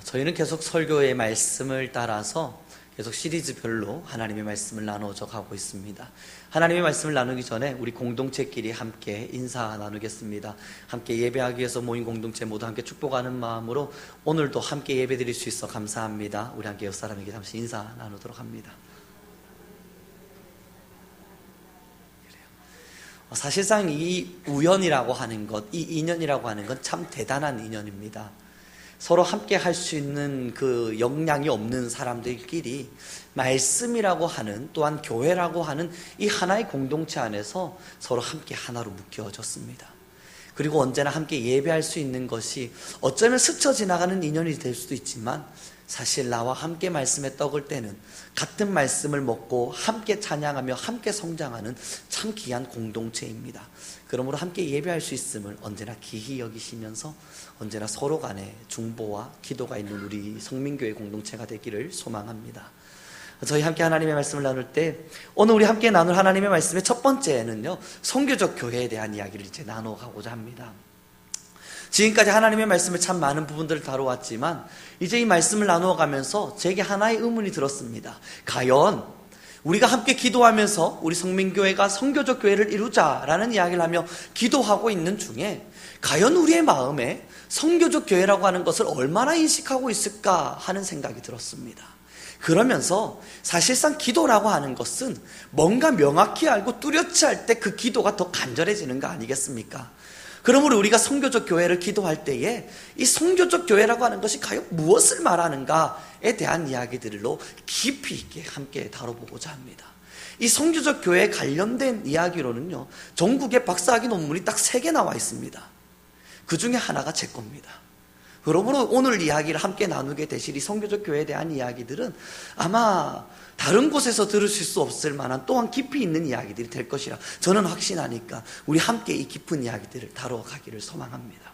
저희는 계속 설교의 말씀을 따라서 계속 시리즈별로 하나님의 말씀을 나누어져 가고 있습니다. 하나님의 말씀을 나누기 전에 우리 공동체끼리 함께 인사 나누겠습니다. 함께 예배하기 위해서 모인 공동체 모두 함께 축복하는 마음으로 오늘도 함께 예배드릴 수 있어 감사합니다. 우리 함께 옆사람에게 잠시 인사 나누도록 합니다. 사실상 이 우연이라고 하는 것, 이 인연이라고 하는 건 참 대단한 인연입니다. 서로 함께 할 수 있는 그 역량이 없는 사람들끼리 말씀이라고 하는, 또한 교회라고 하는 이 하나의 공동체 안에서 서로 함께 하나로 묶여졌습니다. 그리고 언제나 함께 예배할 수 있는 것이 어쩌면 스쳐 지나가는 인연이 될 수도 있지만, 사실 나와 함께 말씀에 떡을 때는 같은 말씀을 먹고 함께 찬양하며 함께 성장하는 참 귀한 공동체입니다. 그러므로 함께 예배할 수 있음을 언제나 귀히 여기시면서 언제나 서로 간에 중보와 기도가 있는 우리 성민교회 공동체가 되기를 소망합니다. 저희 함께 하나님의 말씀을 나눌 때 오늘 우리 함께 나눌 하나님의 말씀의 첫 번째는요, 선교적 교회에 대한 이야기를 이제 나눠가고자 합니다. 지금까지 하나님의 말씀을 참 많은 부분들을 다뤄왔지만 이제 이 말씀을 나누어 가면서 제게 하나의 의문이 들었습니다. 과연 우리가 함께 기도하면서 우리 성민교회가 선교적 교회를 이루자라는 이야기를 하며 기도하고 있는 중에 과연 우리의 마음에 선교적 교회라고 하는 것을 얼마나 인식하고 있을까 하는 생각이 들었습니다. 그러면서 사실상 기도라고 하는 것은 뭔가 명확히 알고 뚜렷이 할 때 그 기도가 더 간절해지는 거 아니겠습니까? 그러므로 우리가 선교적 교회를 기도할 때에 이 선교적 교회라고 하는 것이 과연 무엇을 말하는가에 대한 이야기들로 깊이 있게 함께 다뤄보고자 합니다. 이 선교적 교회에 관련된 이야기로는요, 전국에 박사학위 논문이 딱 3개 나와 있습니다. 그 중에 하나가 제 겁니다. 그러므로 오늘 이야기를 함께 나누게 되실 이 선교적 교회에 대한 이야기들은 아마 다른 곳에서 들으실 수 없을 만한 또한 깊이 있는 이야기들이 될 것이라 저는 확신하니까 우리 함께 이 깊은 이야기들을 다뤄가기를 소망합니다.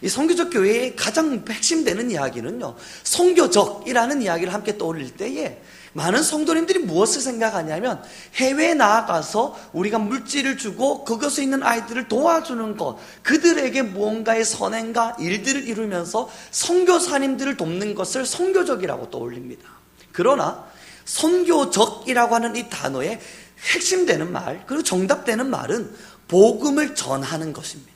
이 선교적 교회의 가장 핵심되는 이야기는요, 선교적이라는 이야기를 함께 떠올릴 때에 많은 성도님들이 무엇을 생각하냐면 해외에 나아가서 우리가 물질을 주고 그것에 있는 아이들을 도와주는 것, 그들에게 무언가의 선행과 일들을 이루면서 선교사님들을 돕는 것을 선교적이라고 떠올립니다. 그러나 선교적이라고 하는 이 단어의 핵심되는 말, 그리고 정답되는 말은 복음을 전하는 것입니다.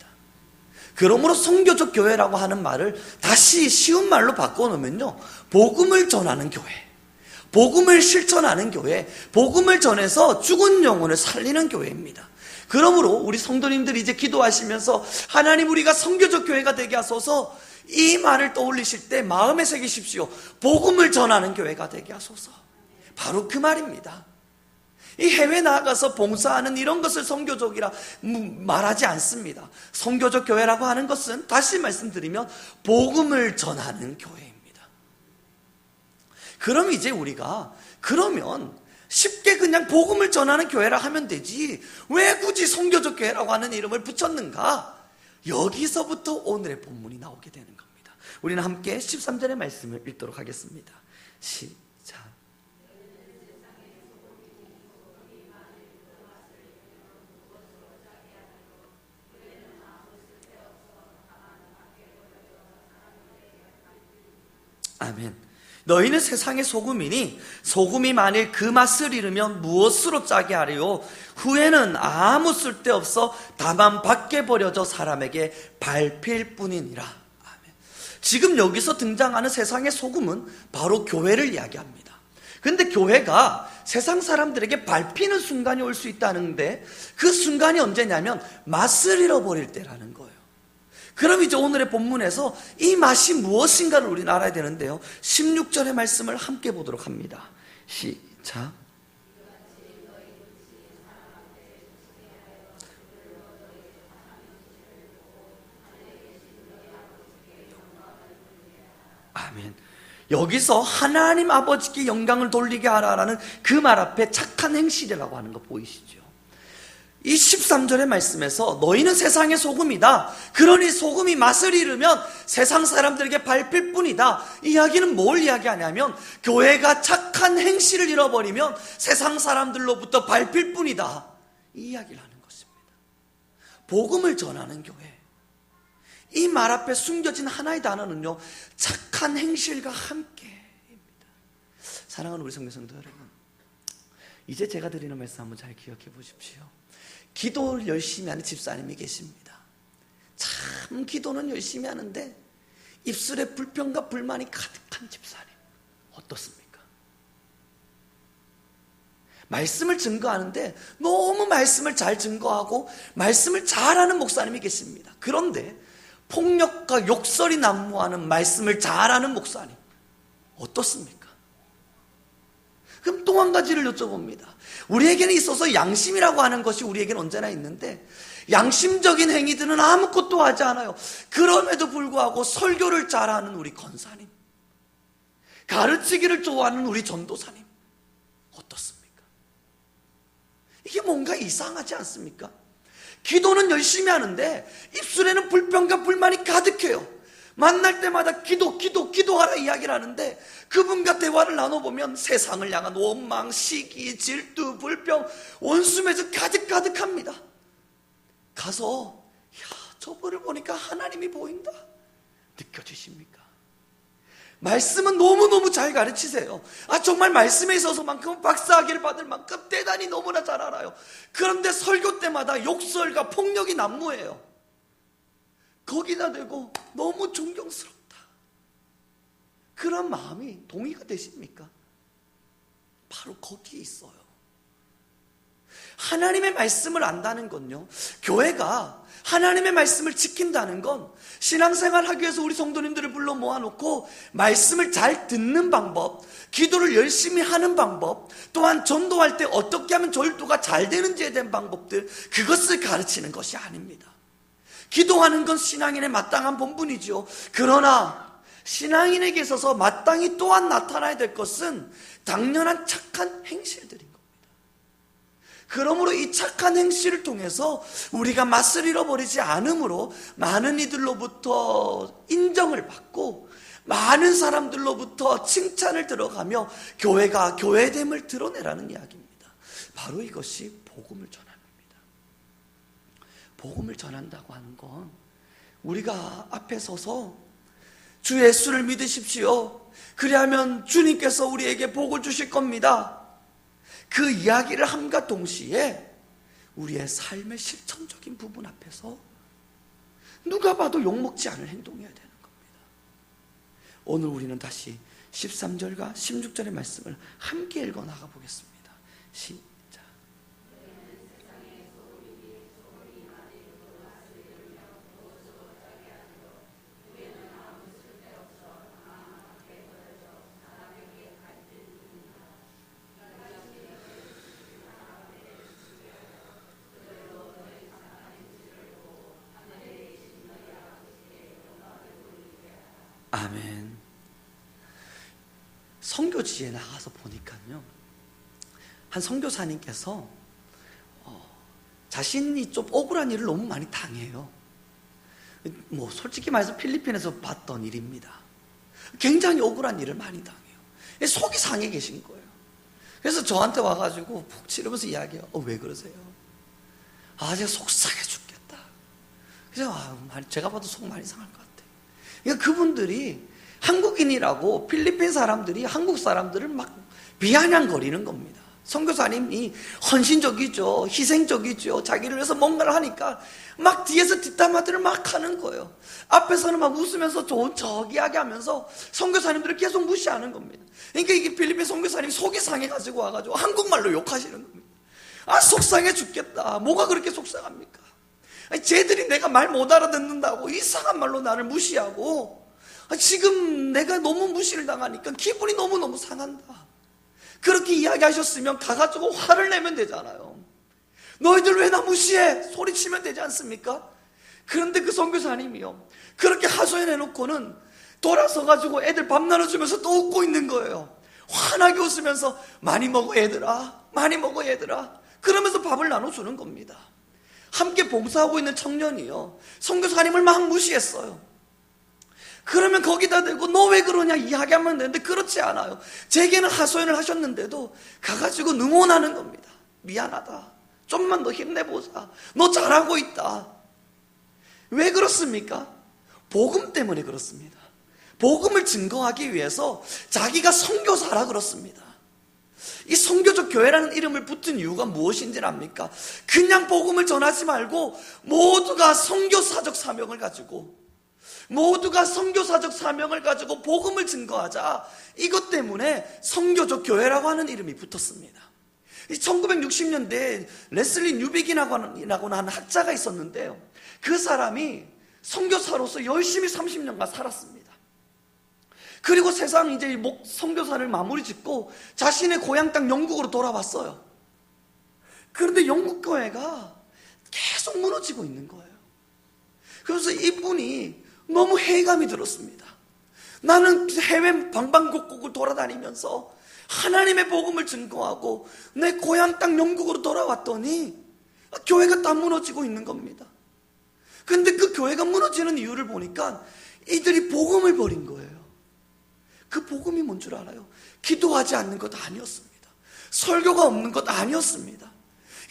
그러므로 선교적 교회라고 하는 말을 다시 쉬운 말로 바꿔놓으면요, 복음을 전하는 교회, 복음을 실천하는 교회, 복음을 전해서 죽은 영혼을 살리는 교회입니다. 그러므로 우리 성도님들이 이제 기도하시면서 하나님, 우리가 선교적 교회가 되게 하소서, 이 말을 떠올리실 때 마음에 새기십시오. 복음을 전하는 교회가 되게 하소서. 바로 그 말입니다. 이 해외 나가서 봉사하는 이런 것을 선교적이라 말하지 않습니다. 선교적 교회라고 하는 것은 다시 말씀드리면 복음을 전하는 교회입니다. 그럼 이제 우리가 그러면 쉽게 그냥 복음을 전하는 교회라 하면 되지 왜 굳이 선교적 교회라고 하는 이름을 붙였는가? 여기서부터 오늘의 본문이 나오게 되는 겁니다. 우리는 함께 13절의 말씀을 읽도록 하겠습니다. 시작. 아멘. 너희는 세상의 소금이니 소금이 만일 그 맛을 잃으면 무엇으로 짜게 하리요? 후에는 아무 쓸데없어 다만 밖에 버려져 사람에게 밟힐 뿐이니라. 아멘. 지금 여기서 등장하는 세상의 소금은 바로 교회를 이야기합니다. 그런데 교회가 세상 사람들에게 밟히는 순간이 올 수 있다는데 그 순간이 언제냐면 맛을 잃어버릴 때라는 거예요. 그럼 이제 오늘의 본문에서 이 맛이 무엇인가를 우리는 알아야 되는데요, 16절의 말씀을 함께 보도록 합니다. 시작. 아멘. 여기서 하나님 아버지께 영광을 돌리게 하라라는 그 말 앞에 착한 행실이라고 하는 거 보이시죠? 이 13절의 말씀에서 너희는 세상의 소금이다, 그러니 소금이 맛을 잃으면 세상 사람들에게 밟힐 뿐이다, 이 이야기는 뭘 이야기하냐면 교회가 착한 행실을 잃어버리면 세상 사람들로부터 밟힐 뿐이다, 이 이야기를 하는 것입니다. 복음을 전하는 교회, 이 말 앞에 숨겨진 하나의 단어는요, 착한 행실과 함께입니다. 사랑하는 우리 성도 여러분, 이제 제가 드리는 말씀 한번 잘 기억해 보십시오. 기도를 열심히 하는 집사님이 계십니다. 참 기도는 열심히 하는데 입술에 불평과 불만이 가득한 집사님, 어떻습니까? 말씀을 증거하는데 너무 말씀을 잘 증거하고 말씀을 잘하는 목사님이 계십니다. 그런데 폭력과 욕설이 난무하는 말씀을 잘하는 목사님, 어떻습니까? 그럼 또 한 가지를 여쭤봅니다. 우리에게는 있어서 양심이라고 하는 것이 우리에게는 언제나 있는데 양심적인 행위들은 아무것도 하지 않아요. 그럼에도 불구하고 설교를 잘하는 우리 권사님, 가르치기를 좋아하는 우리 전도사님, 어떻습니까? 이게 뭔가 이상하지 않습니까? 기도는 열심히 하는데 입술에는 불평과 불만이 가득해요. 만날 때마다 기도하라 이야기를 하는데 그분과 대화를 나눠보면 세상을 향한 원망, 시기, 질투, 불평, 원수매저 가득합니다. 가서 저분을 보니까 하나님이 보인다 느껴지십니까? 말씀은 너무너무 잘 가르치세요. 정말 말씀에 있어서만큼은 박사학위를 받을 만큼 대단히 너무나 잘 알아요. 그런데 설교 때마다 욕설과 폭력이 난무해요. 거기다 대고 너무 존경스럽다, 그런 마음이 동의가 되십니까? 바로 거기에 있어요. 하나님의 말씀을 안다는 건요, 교회가 하나님의 말씀을 지킨다는 건 신앙생활 하기 위해서 우리 성도님들을 불러 모아놓고 말씀을 잘 듣는 방법, 기도를 열심히 하는 방법, 또한 전도할 때 어떻게 하면 전도가 잘 되는지에 대한 방법들, 그것을 가르치는 것이 아닙니다. 기도하는 건 신앙인의 마땅한 본분이죠. 그러나 신앙인에게 있어서 마땅히 또한 나타나야 될 것은 당연한 착한 행실들입니다. 그러므로 이 착한 행실을 통해서 우리가 맛을 잃어버리지 않으므로 많은 이들로부터 인정을 받고 많은 사람들로부터 칭찬을 들어가며 교회가 교회됨을 드러내라는 이야기입니다. 바로 이것이 복음을 전합니다. 복음을 전한다고 하는 건 우리가 앞에 서서 주 예수를 믿으십시오, 그리하면 주님께서 우리에게 복을 주실 겁니다, 그 이야기를 함과 동시에 우리의 삶의 실천적인 부분 앞에서 누가 봐도 욕먹지 않을 행동해야 되는 겁니다. 오늘 우리는 다시 13절과 16절의 말씀을 함께 읽어 나가 보겠습니다. 시작. 아멘. 선교지에 나가서 보니까요, 한 선교사님께서 자신이 좀 억울한 일을 너무 많이 당해요. 솔직히 말해서 필리핀에서 봤던 일입니다. 굉장히 억울한 일을 많이 당해요. 속이 상해 계신 거예요. 그래서 저한테 와가지고 푹 치르면서 이야기해요. 왜 그러세요? 제가 속상해 죽겠다. 그래서 제가 봐도 속 많이 상할 것 같아요. 그러니까 그분들이 한국인이라고 필리핀 사람들이 한국 사람들을 막 비아냥거리는 겁니다. 선교사님이 헌신적이죠, 희생적이죠, 자기를 위해서 뭔가를 하니까 막 뒤에서 뒷담화들을 막 하는 거예요. 앞에서는 막 웃으면서 좋은 척 이야기하면서 선교사님들을 계속 무시하는 겁니다. 그러니까 이게 필리핀 선교사님이 속이 상해가지고 와가지고 한국말로 욕하시는 겁니다. 속상해 죽겠다. 뭐가 그렇게 속상합니까? 쟤들이 내가 말 못 알아듣는다고 이상한 말로 나를 무시하고 지금 내가 너무 무시를 당하니까 기분이 너무너무 상한다. 그렇게 이야기하셨으면 가가지고 화를 내면 되잖아요. 너희들 왜 나 무시해? 소리치면 되지 않습니까? 그런데 그 선교사님이요, 그렇게 하소연해놓고는 돌아서가지고 애들 밥 나눠주면서 또 웃고 있는 거예요. 환하게 웃으면서 많이 먹어 얘들아, 많이 먹어 얘들아, 그러면서 밥을 나눠주는 겁니다. 함께 봉사하고 있는 청년이요, 선교사님을 막 무시했어요. 그러면 거기다 대고 너 왜 그러냐 이야기하면 되는데 그렇지 않아요. 제게는 하소연을 하셨는데도 가가지고 능원하는 겁니다. 미안하다, 좀만 더 힘내보자, 너 잘하고 있다. 왜 그렇습니까? 복음 때문에 그렇습니다. 복음을 증거하기 위해서 자기가 선교사라 그렇습니다. 이 선교적 교회라는 이름을 붙은 이유가 무엇인지 압니까? 그냥 복음을 전하지 말고 모두가 선교사적 사명을 가지고 복음을 증거하자. 이것 때문에 선교적 교회라고 하는 이름이 붙었습니다. 1960년대에 레슬리 뉴비긴이라고 하는 학자가 있었는데요, 그 사람이 선교사로서 열심히 30년간 살았습니다. 그리고 세상 이제 선교사를 마무리 짓고 자신의 고향 땅 영국으로 돌아왔어요. 그런데 영국 교회가 계속 무너지고 있는 거예요. 그래서 이분이 너무 회의감이 들었습니다. 나는 해외 방방곡곡을 돌아다니면서 하나님의 복음을 증거하고 내 고향 땅 영국으로 돌아왔더니 교회가 다 무너지고 있는 겁니다. 근데 그 교회가 무너지는 이유를 보니까 이들이 복음을 버린 거예요. 그 복음이 뭔 줄 알아요? 기도하지 않는 것 아니었습니다. 설교가 없는 것 아니었습니다.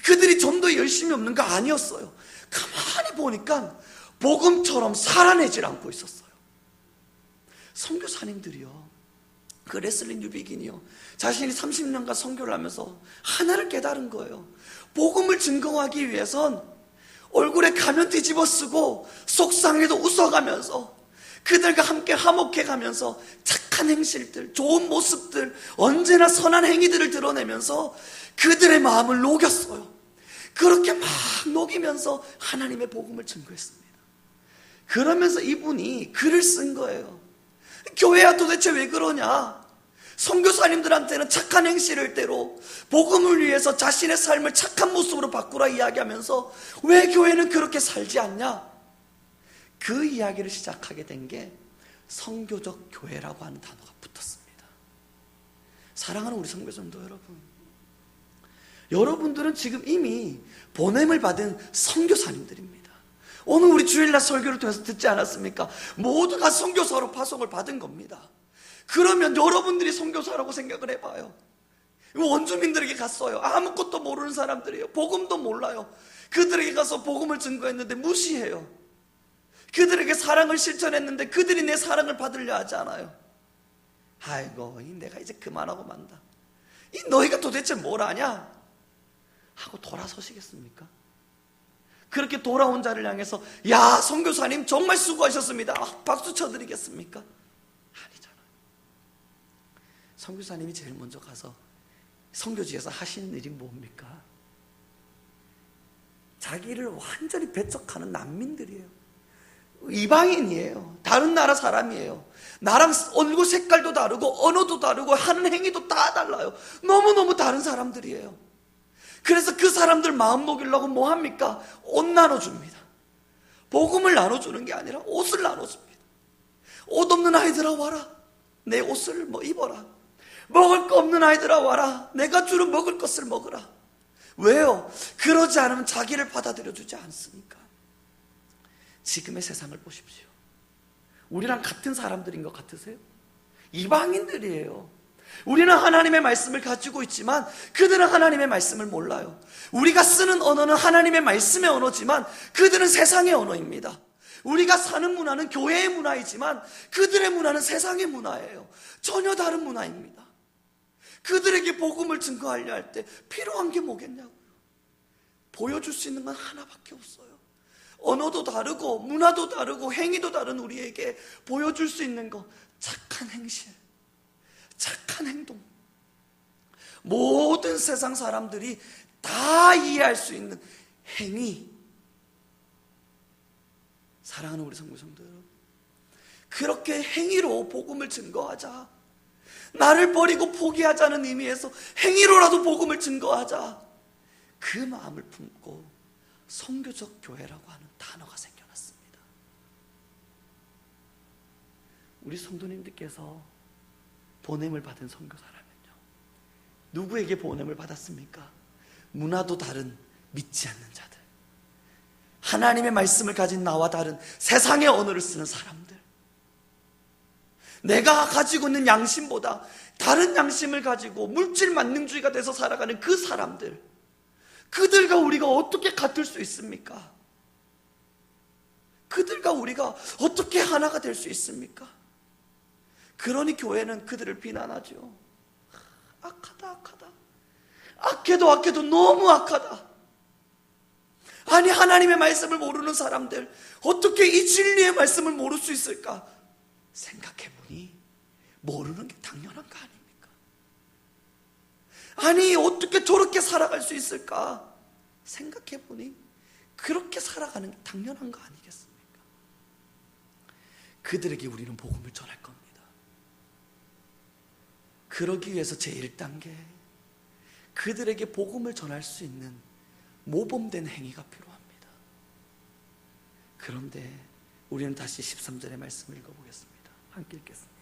그들이 좀 더 열심히 없는 거 아니었어요. 가만히 보니까 복음처럼 살아내질 않고 있었어요. 선교사님들이요, 그 레슬리 뉴비긴이요, 자신이 30년간 선교를 하면서 하나를 깨달은 거예요. 복음을 증거하기 위해선 얼굴에 가면 뒤집어 쓰고 속상해도 웃어가면서 그들과 함께 화목해가면서 착한 행실들, 좋은 모습들, 언제나 선한 행위들을 드러내면서 그들의 마음을 녹였어요. 그렇게 막 녹이면서 하나님의 복음을 증거했습니다. 그러면서 이분이 글을 쓴 거예요. 교회야 도대체 왜 그러냐? 선교사님들한테는 착한 행실을 때로 복음을 위해서 자신의 삶을 착한 모습으로 바꾸라 이야기하면서 왜 교회는 그렇게 살지 않냐? 그 이야기를 시작하게 된 게 선교적 교회라고 하는 단어가 붙었습니다. 사랑하는 우리 선교사님도 여러분들은 지금 이미 보냄을 받은 선교사님들입니다. 오늘 우리 주일날 설교를 통해서 듣지 않았습니까? 모두가 선교사로 파송을 받은 겁니다. 그러면 여러분들이 선교사라고 생각을 해봐요. 원주민들에게 갔어요. 아무것도 모르는 사람들이에요. 복음도 몰라요. 그들에게 가서 복음을 증거했는데 무시해요. 그들에게 사랑을 실천했는데 그들이 내 사랑을 받으려 하지 않아요. 아이고, 내가 이제 그만하고 만다. 너희가 도대체 뭘 아냐? 하고 돌아서시겠습니까? 그렇게 돌아온 자를 향해서 야, 선교사님 정말 수고하셨습니다, 박수 쳐드리겠습니까? 아니잖아요. 선교사님이 제일 먼저 가서 선교지에서 하시는 일이 뭡니까? 자기를 완전히 배척하는 난민들이에요. 이방인이에요. 다른 나라 사람이에요. 나랑 얼굴 색깔도 다르고 언어도 다르고 하는 행위도 다 달라요. 너무너무 다른 사람들이에요. 그래서 그 사람들 마음 먹이려고 뭐 합니까? 옷 나눠줍니다. 복음을 나눠주는 게 아니라 옷을 나눠줍니다. 옷 없는 아이들아 와라, 내 옷을 뭐 입어라. 먹을 거 없는 아이들아 와라, 내가 주는 먹을 것을 먹으라. 왜요? 그러지 않으면 자기를 받아들여 주지 않습니까? 지금의 세상을 보십시오. 우리랑 같은 사람들인 것 같으세요? 이방인들이에요. 우리는 하나님의 말씀을 가지고 있지만 그들은 하나님의 말씀을 몰라요. 우리가 쓰는 언어는 하나님의 말씀의 언어지만 그들은 세상의 언어입니다. 우리가 사는 문화는 교회의 문화이지만 그들의 문화는 세상의 문화예요. 전혀 다른 문화입니다. 그들에게 복음을 증거하려 할 때 필요한 게 뭐겠냐고요? 보여줄 수 있는 건 하나밖에 없어요. 언어도 다르고 문화도 다르고 행위도 다른 우리에게 보여줄 수 있는 거, 착한 행실, 착한 행동. 모든 세상 사람들이 다 이해할 수 있는 행위. 사랑하는 우리 선교성도 여러분, 그렇게 행위로 복음을 증거하자. 나를 버리고 포기하자는 의미에서 행위로라도 복음을 증거하자. 그 마음을 품고 선교적 교회라고 하는 단어가 생겨났습니다. 우리 성도님들께서 보냄을 받은 선교사라면요, 누구에게 보냄을 받았습니까? 문화도 다른 믿지 않는 자들, 하나님의 말씀을 가진 나와 다른 세상의 언어를 쓰는 사람들, 내가 가지고 있는 양심보다 다른 양심을 가지고 물질 만능주의가 돼서 살아가는 그 사람들, 그들과 우리가 어떻게 같을 수 있습니까? 그들과 우리가 어떻게 하나가 될 수 있습니까? 그러니 교회는 그들을 비난하죠. 악하다, 악하다. 악해도 너무 악하다. 아니, 하나님의 말씀을 모르는 사람들 어떻게 이 진리의 말씀을 모를 수 있을까? 생각해보니 모르는 게 당연한 거 아닙니까? 아니, 어떻게 저렇게 살아갈 수 있을까? 생각해보니 그렇게 살아가는 게 당연한 거 아니겠습니까? 그들에게 우리는 복음을 전할 겁니다. 그러기 위해서 제1단계, 그들에게 복음을 전할 수 있는 모범된 행위가 필요합니다. 그런데 우리는 다시 13절의 말씀을 읽어보겠습니다. 함께 읽겠습니다.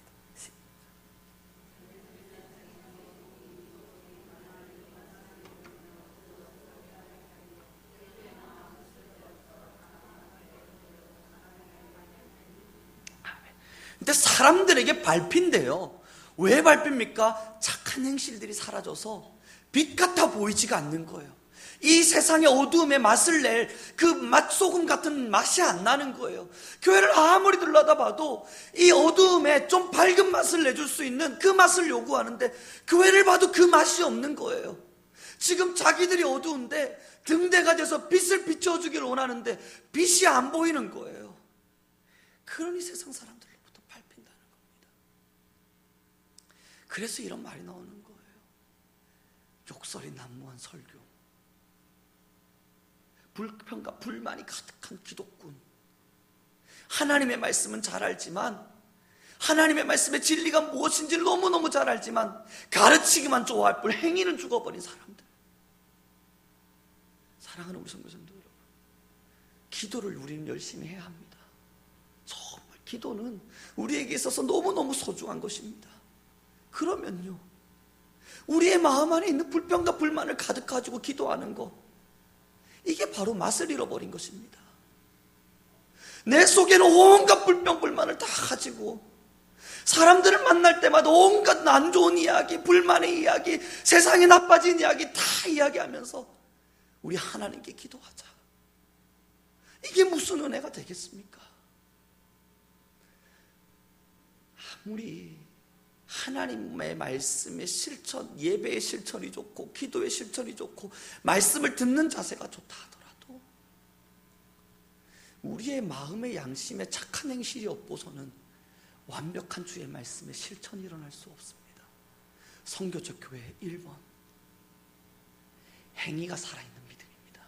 근데 사람들에게 밟힌대요. 왜 밟힙니까? 착한 행실들이 사라져서 빛 같아 보이지가 않는 거예요. 이 세상의 어두움에 맛을 낼 그 맛소금 같은 맛이 안 나는 거예요. 교회를 아무리 들여다봐도 이 어두움에 좀 밝은 맛을 내줄 수 있는 그 맛을 요구하는데 교회를 봐도 그 맛이 없는 거예요. 지금 자기들이 어두운데 등대가 돼서 빛을 비춰주기를 원하는데 빛이 안 보이는 거예요. 그러니 세상 사람들로부터 밟힌다는 겁니다. 그래서 이런 말이 나오는 거예요. 욕설이 난무한 설교, 불평과 불만이 가득한 기독군. 하나님의 말씀은 잘 알지만, 하나님의 말씀의 진리가 무엇인지를 너무너무 잘 알지만 가르치기만 좋아할 뿐 행위는 죽어버린 사람들. 사랑하는 우리 선교사님들 여러분, 기도를 우리는 열심히 해야 합니다. 정말 기도는 우리에게 있어서 너무너무 소중한 것입니다. 그러면요, 우리의 마음 안에 있는 불평과 불만을 가득 가지고 기도하는 것, 이게 바로 맛을 잃어버린 것입니다. 내 속에는 온갖 불평, 불만을 다 가지고 사람들을 만날 때마다 온갖 안 좋은 이야기, 불만의 이야기, 세상에 나빠진 이야기 다 이야기하면서 우리 하나님께 기도하자. 이게 무슨 은혜가 되겠습니까? 아무리 하나님의 말씀의 실천, 예배의 실천이 좋고 기도의 실천이 좋고 말씀을 듣는 자세가 좋다 하더라도 우리의 마음의 양심에 착한 행실이 없고서는 완벽한 주의 말씀의 실천이 일어날 수 없습니다. 선교적 교회의 1번, 행위가 살아있는 믿음입니다.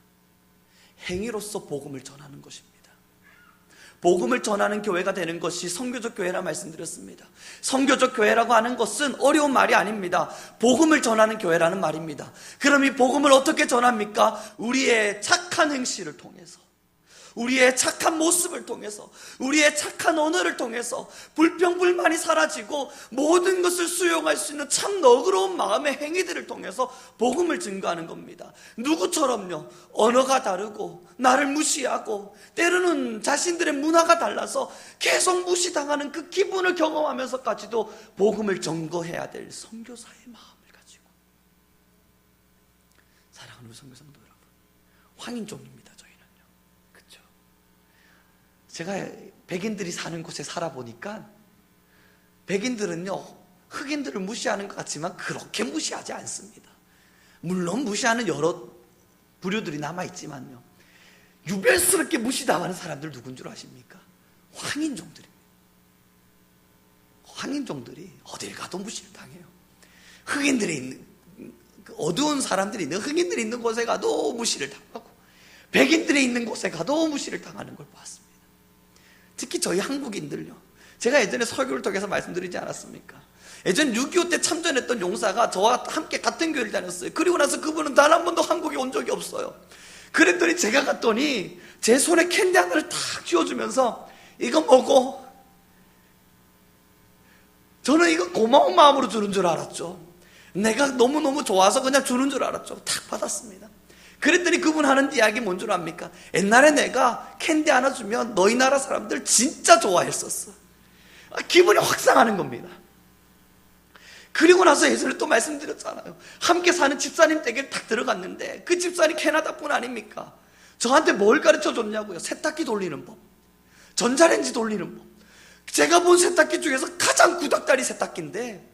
행위로서 복음을 전하는 것입니다. 복음을 전하는 교회가 되는 것이 선교적 교회라 말씀드렸습니다. 선교적 교회라고 하는 것은 어려운 말이 아닙니다. 복음을 전하는 교회라는 말입니다. 그럼 이 복음을 어떻게 전합니까? 우리의 착한 행실을 통해서, 우리의 착한 모습을 통해서, 우리의 착한 언어를 통해서 불평불만이 사라지고 모든 것을 수용할 수 있는 참 너그러운 마음의 행위들을 통해서 복음을 증거하는 겁니다. 누구처럼요, 언어가 다르고 나를 무시하고 때로는 자신들의 문화가 달라서 계속 무시당하는 그 기분을 경험하면서까지도 복음을 전거해야 될 선교사의 마음을 가지고. 사랑하는 선교사님들 여러분, 황인종입니다. 제가 백인들이 사는 곳에 살아보니까 백인들은요, 흑인들을 무시하는 것 같지만 그렇게 무시하지 않습니다. 물론 무시하는 여러 부류들이 남아있지만요, 유별스럽게 무시당하는 사람들 누군 줄 아십니까? 황인종들입니다. 황인종들이 어딜 가도 무시를 당해요. 흑인들이 있는, 어두운 사람들이 있는, 흑인들이 있는 곳에 가도 무시를 당하고 백인들이 있는 곳에 가도 무시를 당하는 걸 봤습니다. 특히 저희 한국인들요, 제가 예전에 설교를 통해서 말씀드리지 않았습니까? 예전 6.25 때 참전했던 용사가 저와 함께 같은 교회를 다녔어요. 그리고 나서 그분은 단 한 번도 한국에 온 적이 없어요. 그랬더니 제가 갔더니 제 손에 캔디 하나를 탁 쥐어주면서 이거 먹어. 저는 이거 고마운 마음으로 주는 줄 알았죠. 내가 너무너무 좋아서 그냥 주는 줄 알았죠. 탁 받았습니다. 그랬더니 그분 하는 이야기 뭔 줄 압니까? 옛날에 내가 캔디 하나 주면 너희 나라 사람들 진짜 좋아했었어. 기분이 확 상하는 겁니다. 그리고 나서 예전에 또 말씀드렸잖아요. 함께 사는 집사님 댁에 딱 들어갔는데 그 집사님 캐나다 분 아닙니까? 저한테 뭘 가르쳐 줬냐고요? 세탁기 돌리는 법. 전자레인지 돌리는 법. 제가 본 세탁기 중에서 가장 구닥다리 세탁기인데,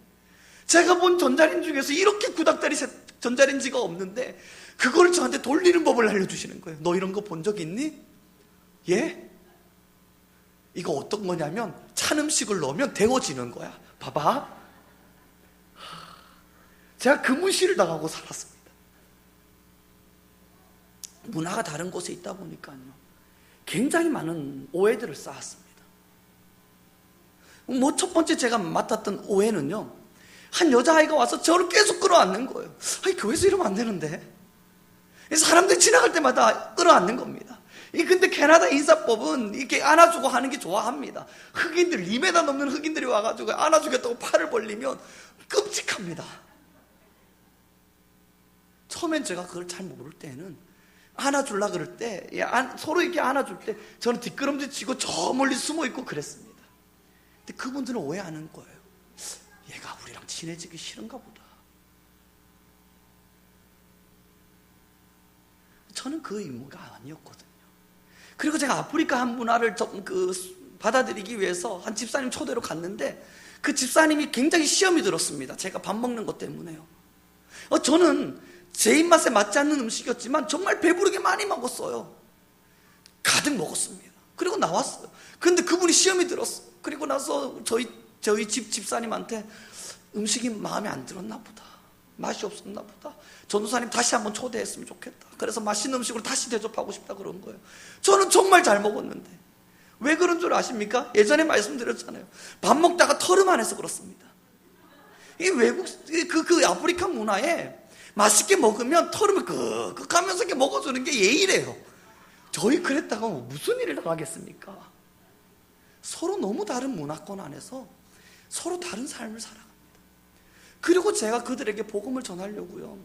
제가 본 전자레인지 중에서 이렇게 구닥다리 전자레인지가 없는데 그걸 저한테 돌리는 법을 알려주시는 거예요. 너 이런 거 본 적 있니? 예? 이거 어떤 거냐면 찬 음식을 넣으면 데워지는 거야. 봐봐. 제가 그 무시를 당하고 살았습니다. 문화가 다른 곳에 있다 보니까요, 굉장히 많은 오해들을 쌓았습니다. 뭐 첫 번째 제가 맡았던 오해는요, 한 여자아이가 와서 저를 계속 끌어안는 거예요. 아니, 교회에서 이러면 안 되는데. 사람들이 지나갈 때마다 끌어안는 겁니다. 근데 캐나다 인사법은 이렇게 안아주고 하는 게 좋아합니다. 흑인들, 2m 넘는 흑인들이 와가지고 안아주겠다고 팔을 벌리면 끔찍합니다. 처음엔 제가 그걸 잘 모를 때는 안아주려고 그럴 때, 서로 이렇게 안아줄 때 저는 뒷걸음질 치고 저 멀리 숨어 있고 그랬습니다. 근데 그분들은 오해하는 거예요. 얘가 우리랑 친해지기 싫은가 보다. 저는 그 의무가 아니었거든요. 그리고 제가 아프리카 한 문화를 받아들이기 위해서 한 집사님 초대로 갔는데, 그 집사님이 굉장히 시험이 들었습니다. 제가 밥 먹는 것 때문에요. 저는 제 입맛에 맞지 않는 음식이었지만 정말 배부르게 많이 먹었어요. 가득 먹었습니다. 그리고 나왔어요. 그런데 그분이 시험이 들었어요. 그리고 나서 저희 집사님한테 음식이 마음에 안 들었나 보다, 맛이 없었나 보다, 전도사님 다시 한번 초대했으면 좋겠다, 그래서 맛있는 음식으로 다시 대접하고 싶다 그런 거예요. 저는 정말 잘 먹었는데. 왜 그런 줄 아십니까? 예전에 말씀드렸잖아요. 밥 먹다가 털음 안 해서 그렇습니다. 이 외국 그 아프리카 문화에 맛있게 먹으면 털음을 끄끄 하면서 이렇게 먹어주는 게 예의래요. 저희 그랬다가 무슨 일을 당하겠습니까? 서로 너무 다른 문화권 안에서 서로 다른 삶을 살아갑니다. 그리고 제가 그들에게 복음을 전하려고요,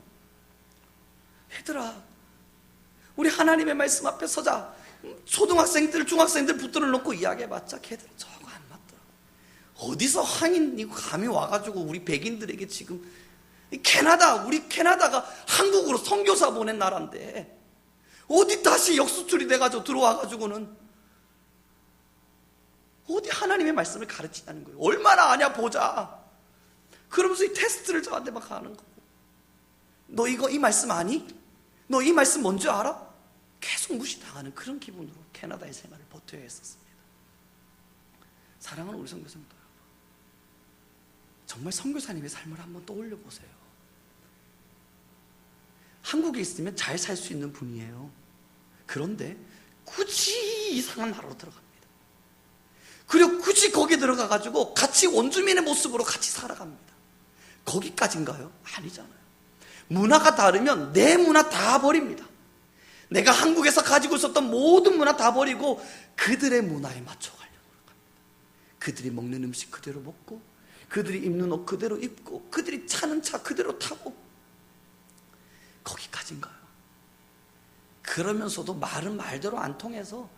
얘들아, 우리 하나님의 말씀 앞에 서자. 초등학생들, 중학생들 붙들어 놓고 이야기해봤자 걔들은 저거 안 맞더라고. 어디서 한인이고 감히 와가지고 우리 백인들에게 지금, 우리 캐나다가 한국으로 선교사 보낸 나라인데 어디 다시 역수출이 돼가지고 들어와가지고는 어디 하나님의 말씀을 가르치냐는 거예요. 얼마나 아냐 보자. 그러면서 이 테스트를 저한테 막 하는 거고, 너 이 말씀 아니? 너 이 말씀 뭔지 알아? 계속 무시당하는 그런 기분으로 캐나다의 생활을 버텨야 했었습니다. 사랑하는 우리 선교사님들 여러분, 정말 선교사님의 삶을 한번 떠올려 보세요. 한국에 있으면 잘 살 수 있는 분이에요. 그런데 굳이 이상한 나라로 들어갑니다. 그리고 굳이 거기 들어가가지고 같이 원주민의 모습으로 같이 살아갑니다. 거기까지인가요? 아니잖아요. 문화가 다르면 내 문화 다 버립니다. 내가 한국에서 가지고 있었던 모든 문화 다 버리고 그들의 문화에 맞춰가려고 합니다. 그들이 먹는 음식 그대로 먹고, 그들이 입는 옷 그대로 입고, 그들이 타는 차 그대로 타고, 거기까지인가요? 그러면서도 말은 말대로 안 통해서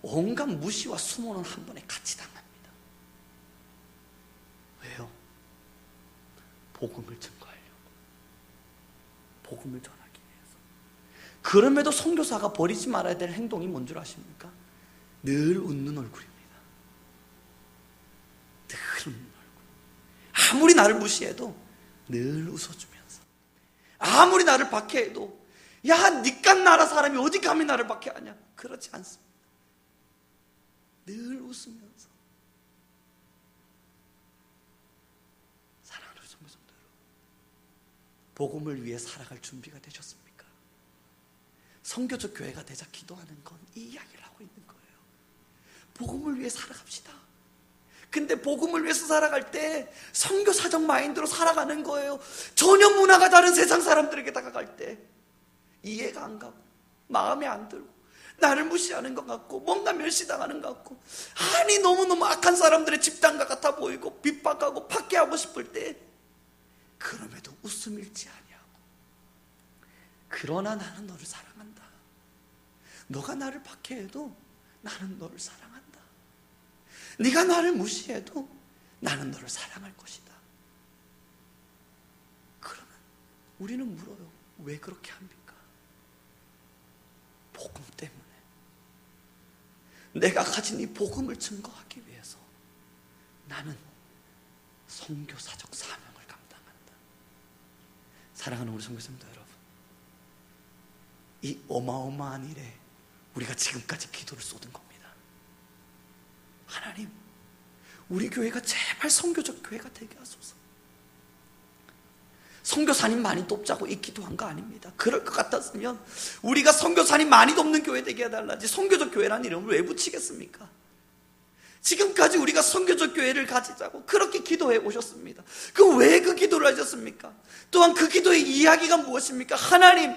온갖 무시와 수모는 한 번에 같이 당합니다. 왜요? 복음을 증거하려고, 복음을 전하기 위해서. 그럼에도 선교사가 버리지 말아야 될 행동이 뭔 줄 아십니까? 늘 웃는 얼굴입니다. 늘 웃는 얼굴. 아무리 나를 무시해도 늘 웃어주면서, 아무리 나를 박해해도 야, 니깟 나라 사람이 어디 감히 나를 박해하냐? 그렇지 않습니다. 늘 웃으면서. 사랑하는 성도들 여러분, 복음을 위해 살아갈 준비가 되셨습니까? 선교적 교회가 되자 기도하는 건 이 이야기를 하고 있는 거예요. 복음을 위해 살아갑시다. 근데 복음을 위해서 살아갈 때 선교사적 마인드로 살아가는 거예요. 전혀 문화가 다른 세상 사람들에게 다가갈 때 이해가 안 가고, 마음에 안 들고, 나를 무시하는 것 같고, 뭔가 멸시당하는 것 같고, 아니 너무너무 악한 사람들의 집단과 같아 보이고 핍박하고 박해하고 싶을 때, 그럼에도 웃음 잃지 아니하고, 그러나 나는 너를 사랑한다. 너가 나를 박해해도 나는 너를 사랑한다. 네가 나를 무시해도 나는 너를 사랑할 것이다. 그러면 우리는 물어요. 왜 그렇게 합니까? 복음 때문에. 내가 가진 이 복음을 증거하기 위해서 나는 선교사적 사명을 감당한다. 사랑하는 우리 선교사님들 여러분, 이 어마어마한 일에 우리가 지금까지 기도를 쏟은 겁니다. 하나님, 우리 교회가 제발 선교적 교회가 되게 하소서. 선교사님 많이 돕자고 이 기도한 거 아닙니다. 그럴 것 같았으면 우리가 선교사님 많이 돕는 교회 되게 해달라지 선교적 교회라는 이름을 왜 붙이겠습니까? 지금까지 우리가 선교적 교회를 가지자고 그렇게 기도해 오셨습니다. 그럼 왜 그 기도를 하셨습니까? 또한 그 기도의 이야기가 무엇입니까? 하나님,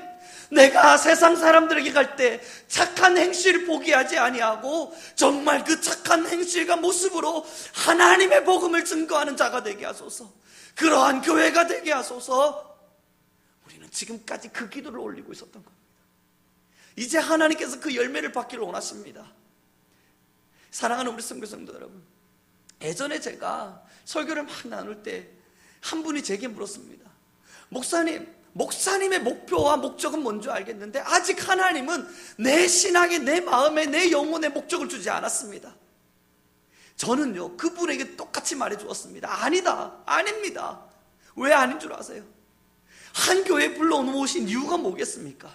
내가 세상 사람들에게 갈 때 착한 행실을 포기하지 아니하고 정말 그 착한 행실과 모습으로 하나님의 복음을 증거하는 자가 되게 하소서. 그러한 교회가 되게 하소서. 우리는 지금까지 그 기도를 올리고 있었던 겁니다. 이제 하나님께서 그 열매를 받기를 원하십니다. 사랑하는 우리 선교사님들 여러분, 예전에 제가 설교를 막 나눌 때 한 분이 제게 물었습니다. 목사님의 목표와 목적은 뭔지 알겠는데 아직 하나님은 내 신앙에, 내 마음에, 내 영혼에 목적을 주지 않았습니다. 저는요, 그분에게 똑같이 말해 주었습니다. 아닙니다. 왜 아닌 줄 아세요? 한 교회에 불러놓으신 이유가 뭐겠습니까?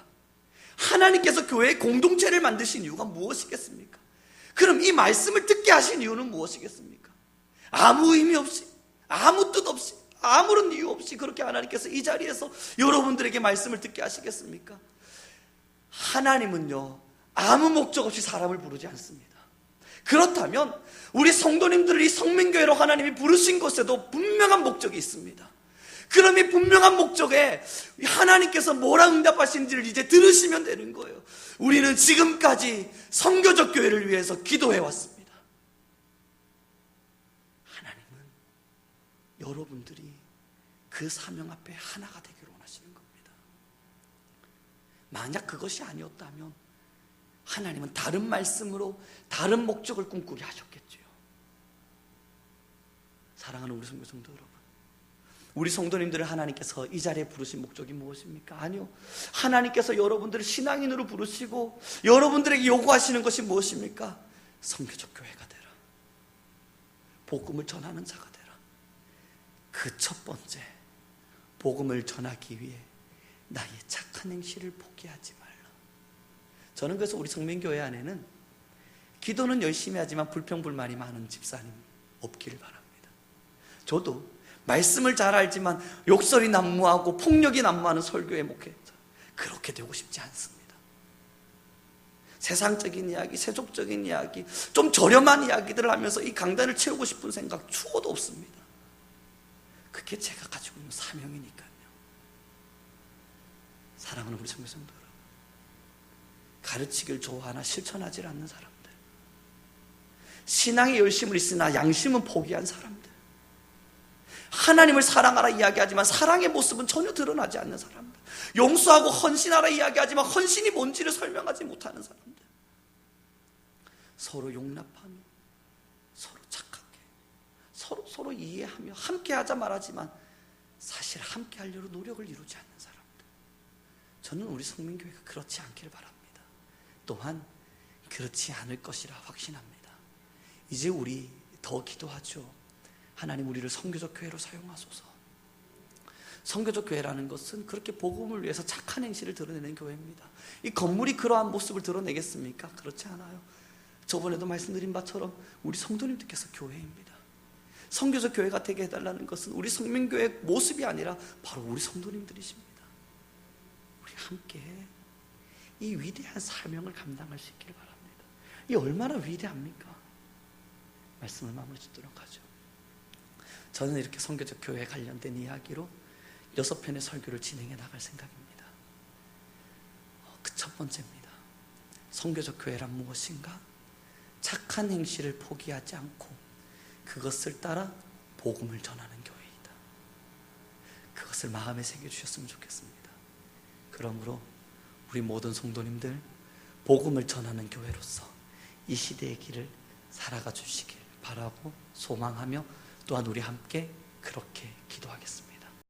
하나님께서 교회의 공동체를 만드신 이유가 무엇이겠습니까? 그럼 이 말씀을 듣게 하신 이유는 무엇이겠습니까? 아무 의미 없이, 아무 뜻 없이, 아무런 이유 없이 그렇게 하나님께서 이 자리에서 여러분들에게 말씀을 듣게 하시겠습니까? 하나님은요, 아무 목적 없이 사람을 부르지 않습니다. 그렇다면 우리 성도님들을 이 성민교회로 하나님이 부르신 것에도 분명한 목적이 있습니다. 그럼 이 분명한 목적에 하나님께서 뭐라 응답하신지를 이제 들으시면 되는 거예요. 우리는 지금까지 선교적 교회를 위해서 기도해 왔습니다. 하나님은 여러분들이 그 사명 앞에 하나가 되기를 원하시는 겁니다. 만약 그것이 아니었다면 하나님은 다른 말씀으로 다른 목적을 꿈꾸게 하셨겠죠. 사랑하는 우리 성도 여러분, 우리 성도님들을 하나님께서 이 자리에 부르신 목적이 무엇입니까? 아니요, 하나님께서 여러분들을 신앙인으로 부르시고 여러분들에게 요구하시는 것이 무엇입니까? 선교적 교회가 되라, 복음을 전하는 자가 되라. 그 첫 번째, 복음을 전하기 위해 나의 착한 행실을 포기하지 말라. 저는 그래서 우리 성민교회 안에는 기도는 열심히 하지만 불평불만이 많은 집사님 없기를 바랍니다. 저도 말씀을 잘 알지만 욕설이 난무하고 폭력이 난무하는 설교의 목회자, 그렇게 되고 싶지 않습니다. 세상적인 이야기, 세속적인 이야기, 좀 저렴한 이야기들을 하면서 이 강단을 채우고 싶은 생각 추호도 없습니다. 그게 제가 가지고 있는 사명이니까요. 사랑하는 우리 성도님들, 가르치기를 좋아하나 실천하지 않는 사람들, 신앙에 열심을 있으나 양심은 포기한 사람들, 하나님을 사랑하라 이야기하지만 사랑의 모습은 전혀 드러나지 않는 사람들, 용서하고 헌신하라 이야기하지만 헌신이 뭔지를 설명하지 못하는 사람들, 서로 용납하며 서로 착하게 서로 이해하며 함께하자 말하지만 사실 함께하려고 노력을 이루지 않는 사람들, 저는 우리 성민교회가 그렇지 않기를 바랍니다. 또한 그렇지 않을 것이라 확신합니다. 이제 우리 더 기도하죠. 하나님, 우리를 선교적 교회로 사용하소서. 선교적 교회라는 것은 그렇게 복음을 위해서 착한 행실을 드러내는 교회입니다. 이 건물이 그러한 모습을 드러내겠습니까? 그렇지 않아요. 저번에도 말씀드린 바처럼 우리 성도님들께서 교회입니다. 선교적 교회가 되게 해달라는 것은 우리 성민교회의 모습이 아니라 바로 우리 성도님들이십니다. 우리 함께 이 위대한 사명을 감당할 수 있기를 바랍니다. 이 얼마나 위대합니까? 말씀을 마무리 짓도록 하죠. 저는 이렇게 선교적 교회에 관련된 이야기로 6편의 설교를 진행해 나갈 생각입니다. 그 첫 번째입니다. 선교적 교회란 무엇인가? 착한 행실을 포기하지 않고 그것을 따라 복음을 전하는 교회이다. 그것을 마음에 새겨주셨으면 좋겠습니다. 그러므로 우리 모든 성도님들, 복음을 전하는 교회로서 이 시대의 길을 살아가 주시길 바라고 소망하며 또한 우리 함께 그렇게 기도하겠습니다.